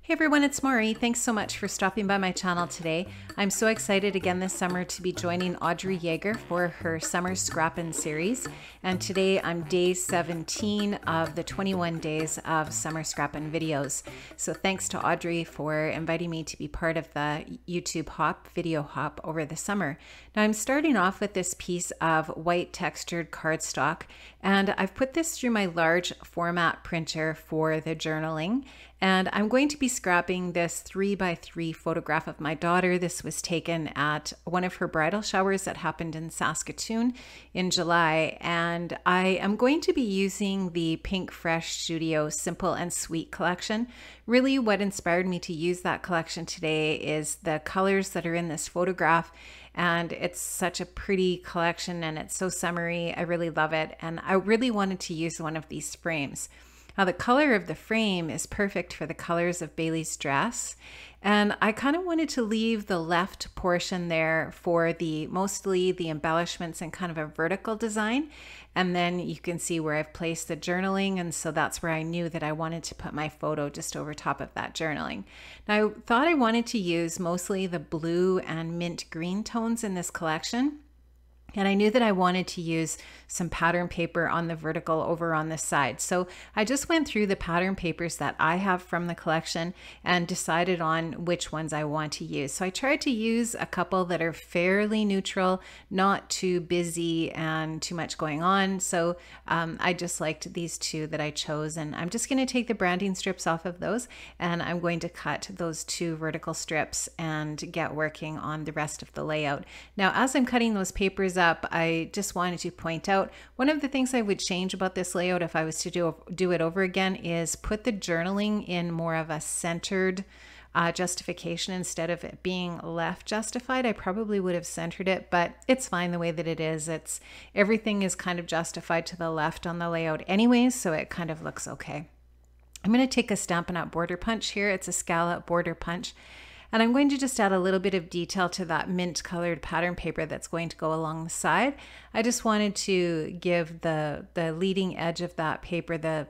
Hey everyone, it's Maury. Thanks so much for stopping by my channel today. I'm so excited again this summer to be joining Audrey Yeager for her Summer Scrappin series. And today I'm day 17 of the 21 days of Summer Scrappin videos. So thanks to Audrey for inviting me to be part of the YouTube video hop over the summer. Now I'm starting off with this piece of white textured cardstock, and I've put this through my large format printer for the journaling. And I'm going to be scrapping this 3x3 photograph of my daughter. This was taken at one of her bridal showers that happened in Saskatoon in July. And I am going to be using the Pink Fresh Studio Simple and Sweet collection. Really what inspired me to use that collection today is the colors that are in this photograph. And it's such a pretty collection and it's so summery. I really love it. And I really wanted to use one of these frames. Now the color of the frame is perfect for the colors of Bailey's dress. And I kind of wanted to leave the left portion there for mostly the embellishments and kind of a vertical design. And then you can see where I've placed the journaling. And so that's where I knew that I wanted to put my photo just over top of that journaling. Now I thought I wanted to use mostly the blue and mint green tones in this collection. And I knew that I wanted to use some pattern paper on the vertical over on this side. So I just went through the pattern papers that I have from the collection and decided on which ones I want to use. So I tried to use a couple that are fairly neutral, not too busy and too much going on. So I just liked these two that I chose, and I'm just going to take the branding strips off of those, and I'm going to cut those two vertical strips and get working on the rest of the layout. Now, as I'm cutting those papers up, I just wanted to point out one of the things I would change about this layout if I was to do it over again is put the journaling in more of a centered justification instead of it being left justified. I probably would have centered it, but it's fine the way that it is. Everything is kind of justified to the left on the layout anyways, so it kind of looks okay. I'm going to take a Stampin' Up! Border punch here. It's a scallop border punch. And I'm going to just add a little bit of detail to that mint colored pattern paper that's going to go along the side. I just wanted to give the leading edge of that paper, the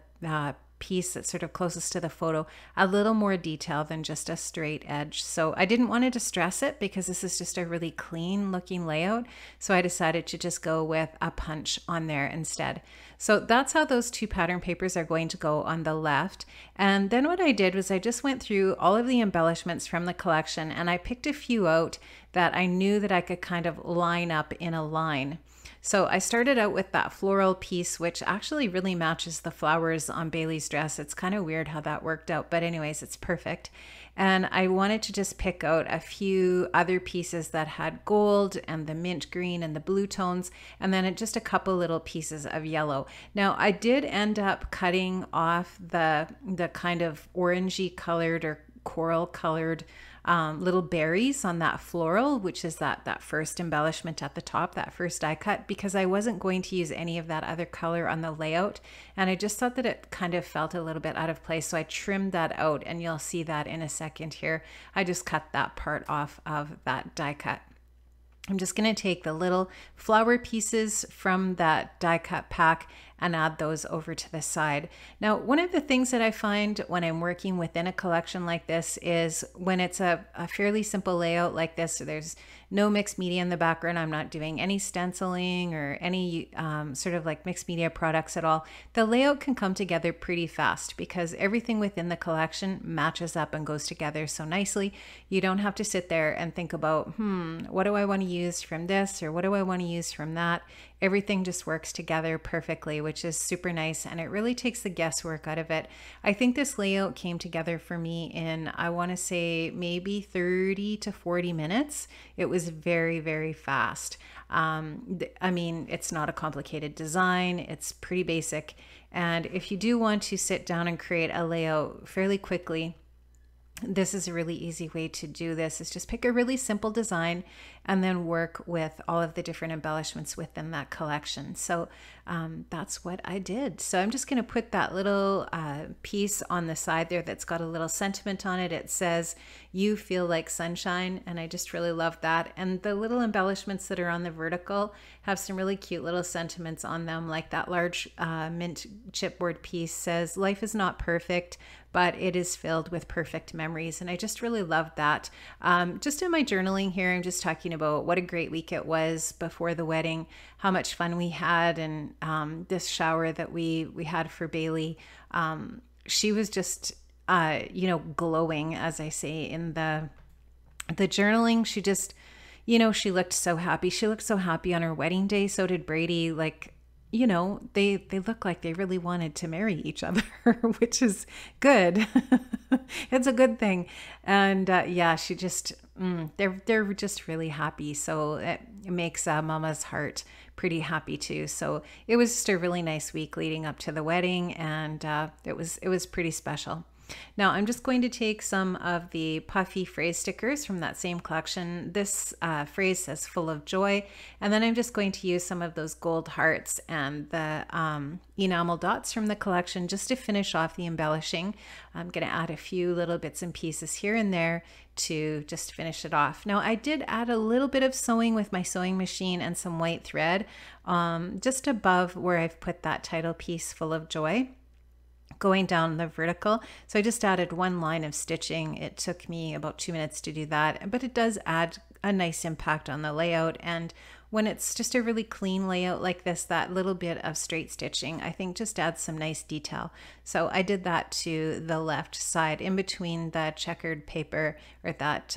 piece that's sort of closest to the photo, a little more detail than just a straight edge. So I didn't want to distress it because this is just a really clean looking layout. So I decided to just go with a punch on there instead. So that's how those two pattern papers are going to go on the left. And then what I did was I just went through all of the embellishments from the collection, and I picked a few out that I knew that I could kind of line up in a line. So I started out with that floral piece, which actually really matches the flowers on Bailey's dress. It's kind of weird how that worked out, but anyways, it's perfect. And I wanted to just pick out a few other pieces that had gold and the mint green and the blue tones, and then just a couple little pieces of yellow. Now I did end up cutting off the kind of orangey colored or coral colored little berries on that floral, which is that first embellishment at the top, that first die cut, because I wasn't going to use any of that other color on the layout. And I just thought that it kind of felt a little bit out of place. So I trimmed that out, and you'll see that in a second here. I just cut that part off of that die cut. I'm just going to take the little flower pieces from that die cut pack and add those over to the side. Now, one of the things that I find when I'm working within a collection like this is when it's a fairly simple layout like this, so there's no mixed media in the background, I'm not doing any stenciling or any sort of like mixed media products at all, the layout can come together pretty fast because everything within the collection matches up and goes together so nicely. You don't have to sit there and think about, what do I want to use from this or what do I want to use from that? Everything just works together perfectly, which is super nice, and it really takes the guesswork out of it. I think this layout came together for me in, I want to say, maybe 30 to 40 minutes. It was very, very fast. I mean, it's not a complicated design. It's pretty basic. And if you do want to sit down and create a layout fairly quickly, this is a really easy way to do this, is just pick a really simple design and then work with all of the different embellishments within that collection. So that's what I did. So I'm just going to put that little piece on the side there that's got a little sentiment on it. It says, "You feel like sunshine," and I just really love that. And the little embellishments that are on the vertical have some really cute little sentiments on them, like that large mint chipboard piece says, "Life is not perfect, but it is filled with perfect memories." And I just really love that. Just in my journaling here, I'm just talking about what a great week it was before the wedding, how much fun we had, and this shower that we had for Bailey. She was just, glowing, as I say in the journaling. She just, she looked so happy. She looked so happy on her wedding day. So did Brady. Like, they look like they really wanted to marry each other, which is good. It's a good thing. And yeah, she just, they're just really happy. So it makes Mama's heart pretty happy too. So it was just a really nice week leading up to the wedding, and it was pretty special. Now I'm just going to take some of the puffy phrase stickers from that same collection. This phrase says "full of joy," and then I'm just going to use some of those gold hearts and the enamel dots from the collection just to finish off the embellishing. I'm going to add a few little bits and pieces here and there to just finish it off. Now I did add a little bit of sewing with my sewing machine and some white thread just above where I've put that title piece, "full of joy," going down the vertical. So I just added one line of stitching. It took me about 2 minutes to do that, but it does add a nice impact on the layout. And when it's just a really clean layout like this, that little bit of straight stitching, I think, just adds some nice detail. So I did that to the left side in between the checkered paper, or that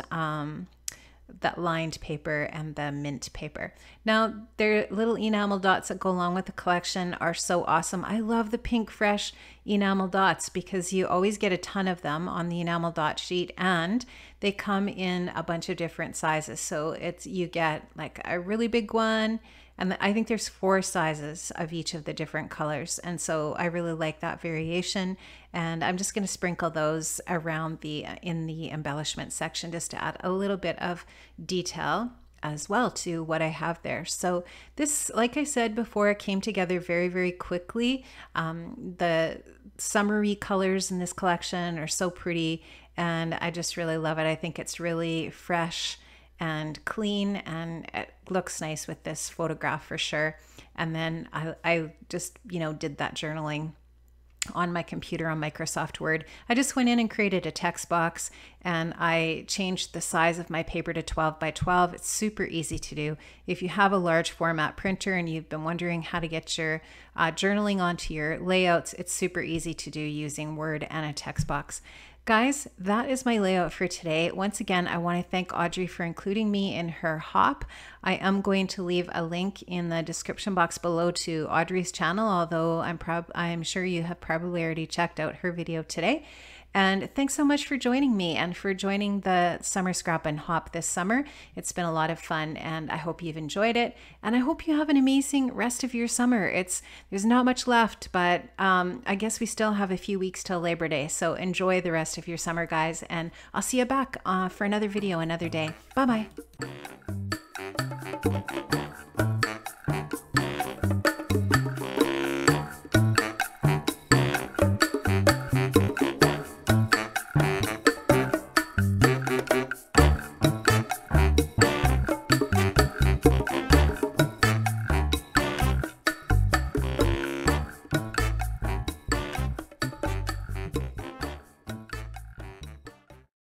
lined paper and the mint paper. Now, their little enamel dots that go along with the collection are so awesome. I love the Pink Fresh enamel dots because you always get a ton of them on the enamel dot sheet, and they come in a bunch of different sizes. So you get like a really big one, and I think there's 4 sizes of each of the different colors. And so I really like that variation. And I'm just going to sprinkle those around in the embellishment section just to add a little bit of detail as well to what I have there. So this, like I said before, it came together very, very quickly. The summery colors in this collection are so pretty, and I just really love it. I think it's really fresh and clean, and it looks nice with this photograph for sure. And then I just, did that journaling on my computer on Microsoft Word. I just went in and created a text box, and I changed the size of my paper to 12 by 12. It's super easy to do. If you have a large format printer and you've been wondering how to get your journaling onto your layouts, it's super easy to do using Word and a text box. Guys, that is my layout for today. Once again, I want to thank Audrey for including me in her hop. I am going to leave a link in the description box below to Audrey's channel, although I'm sure you have probably already checked out her video today. And thanks so much for joining me and for joining the Summer Scrappin' Hop this summer. It's been a lot of fun, and I hope you've enjoyed it. And I hope you have an amazing rest of your summer. There's not much left, but I guess we still have a few weeks till Labor Day. So enjoy the rest of your summer, guys. And I'll see you back for another video another day. Bye-bye.